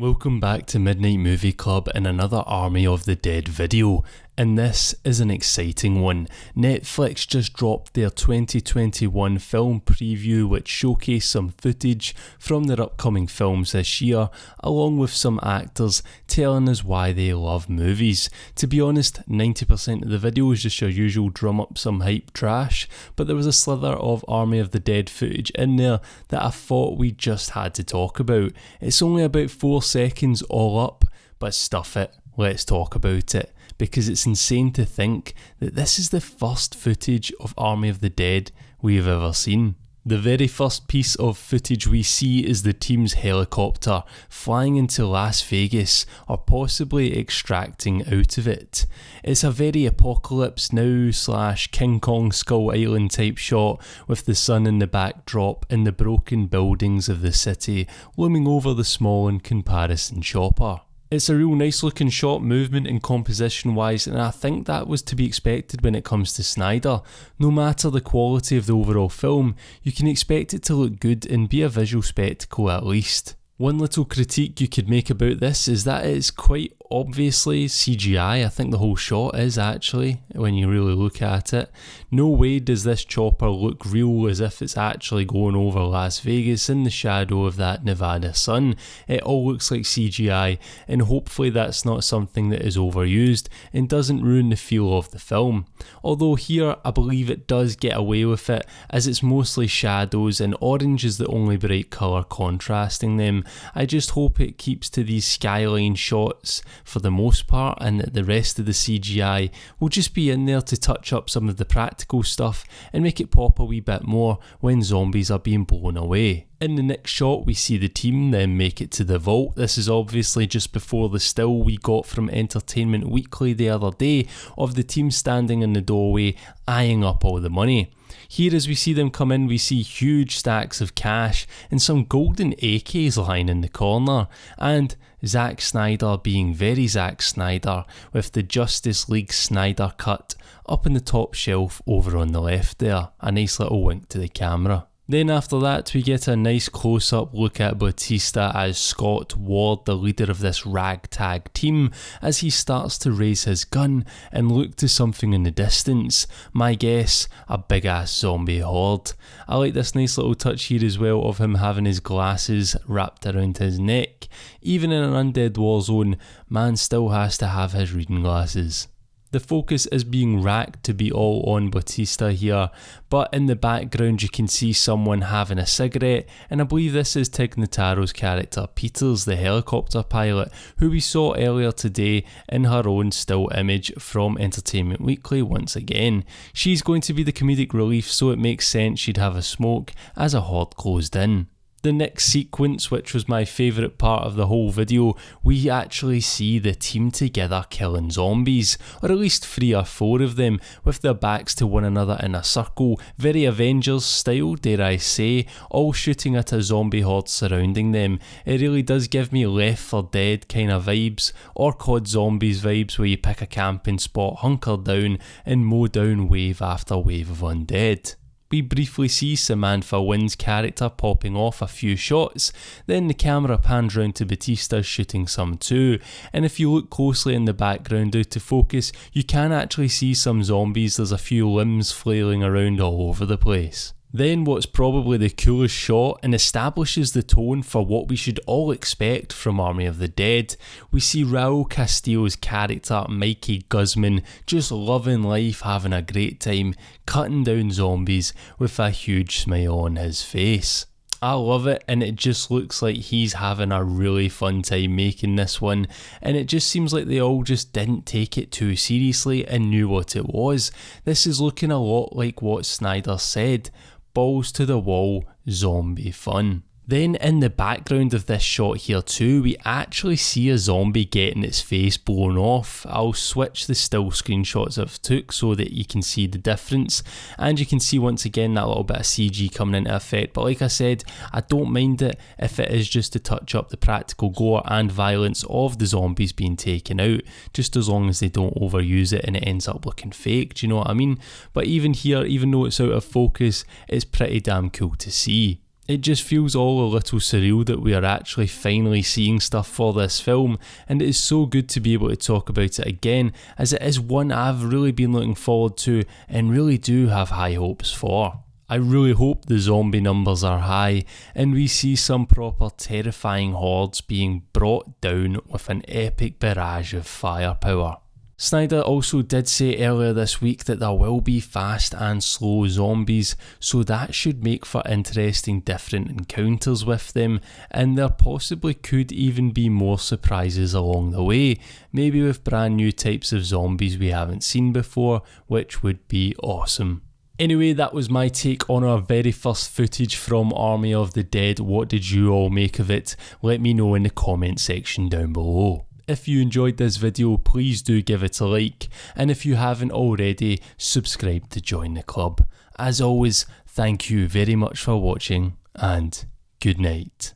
Welcome back to Midnight Movie Club and another Army of the Dead video, and this is an exciting one. Netflix just dropped their 2021 film preview which showcased some footage from their upcoming films this year, along with some actors telling us why they love movies. To be honest, 90% of the video is just your usual drum up some hype trash, but there was a slither of Army of the Dead footage in there that I thought we just had to talk about. It's only about 4 seconds all up, but stuff it, let's talk about it, because it's insane to think that this is the first footage of Army of the Dead we've ever seen. The very first piece of footage we see is the team's helicopter flying into Las Vegas, or possibly extracting out of it. It's a very Apocalypse Now / King Kong Skull Island type shot, with the sun in the backdrop and the broken buildings of the city looming over the small in comparison chopper. It's a real nice looking shot, movement and composition wise, and I think that was to be expected when it comes to Snyder. No matter the quality of the overall film, you can expect it to look good and be a visual spectacle at least. One little critique you could make about this is that it's quite obviously CGI. I think the whole shot is actually, when you really look at it. No way does this chopper look real, as if it's actually going over Las Vegas in the shadow of that Nevada sun. It all looks like CGI, and hopefully that's not something that is overused and doesn't ruin the feel of the film. Although here I believe it does get away with it, as it's mostly shadows and orange is the only bright colour contrasting them. I just hope it keeps to these skyline shots for the most part, and that the rest of the CGI will just be in there to touch up some of the practical stuff and make it pop a wee bit more when zombies are being blown away. In the next shot we see the team then make it to the vault. This is obviously just before the still we got from Entertainment Weekly the other day of the team standing in the doorway eyeing up all the money. Here as we see them come in, we see huge stacks of cash and some golden AKs lying in the corner, and Zack Snyder being very Zack Snyder with the Justice League Snyder cut up in the top shelf over on the left there. A nice little wink to the camera. Then after that we get a nice close-up look at Bautista as Scott Ward, the leader of this ragtag team, as he starts to raise his gun and look to something in the distance. My guess, a big ass zombie horde. I like this nice little touch here as well of him having his glasses wrapped around his neck. Even in an undead war zone, man still has to have his reading glasses. The focus is being racked to be all on Bautista here, but in the background you can see someone having a cigarette, and I believe this is Tig Notaro's character Peters, the helicopter pilot, who we saw earlier today in her own still image from Entertainment Weekly once again. She's going to be the comedic relief, so it makes sense she'd have a smoke as a horde closed in. The next sequence, which was my favourite part of the whole video, we actually see the team together killing zombies, or at least 3 or 4 of them, with their backs to one another in a circle, very Avengers style, dare I say, all shooting at a zombie horde surrounding them. It really does give me Left 4 Dead kind of vibes, or COD Zombies vibes, where you pick a camping spot, hunker down, and mow down wave after wave of undead. We briefly see Samantha Wynn's character popping off a few shots, then the camera pans round to Bautista shooting some too, and if you look closely in the background out of focus, you can actually see some zombies. There's a few limbs flailing around all over the place. Then what's probably the coolest shot and establishes the tone for what we should all expect from Army of the Dead. We see Raul Castillo's character Mikey Guzman just loving life, having a great time, cutting down zombies with a huge smile on his face. I love it, and it just looks like he's having a really fun time making this one, and it just seems like they all just didn't take it too seriously and knew what it was. This is looking a lot like what Snyder said. Balls to the wall, zombie fun. Then in the background of this shot here too, we actually see a zombie getting its face blown off. I'll switch the still screenshots I've took so that you can see the difference, and you can see once again that little bit of CG coming into effect. But like I said, I don't mind it if it is just to touch up the practical gore and violence of the zombies being taken out, just as long as they don't overuse it and it ends up looking fake, do you know what I mean? But even here, even though it's out of focus, it's pretty damn cool to see. It just feels all a little surreal that we are actually finally seeing stuff for this film, and it is so good to be able to talk about it again, as it is one I've really been looking forward to and really do have high hopes for. I really hope the zombie numbers are high and we see some proper terrifying hordes being brought down with an epic barrage of firepower. Snyder also did say earlier this week that there will be fast and slow zombies, so that should make for interesting different encounters with them, and there possibly could even be more surprises along the way, maybe with brand new types of zombies we haven't seen before, which would be awesome. Anyway, that was my take on our very first footage from Army of the Dead. What did you all make of it? Let me know in the comment section down below. If you enjoyed this video, please do give it a like, and if you haven't already, subscribe to join the club. As always, thank you very much for watching, and good night.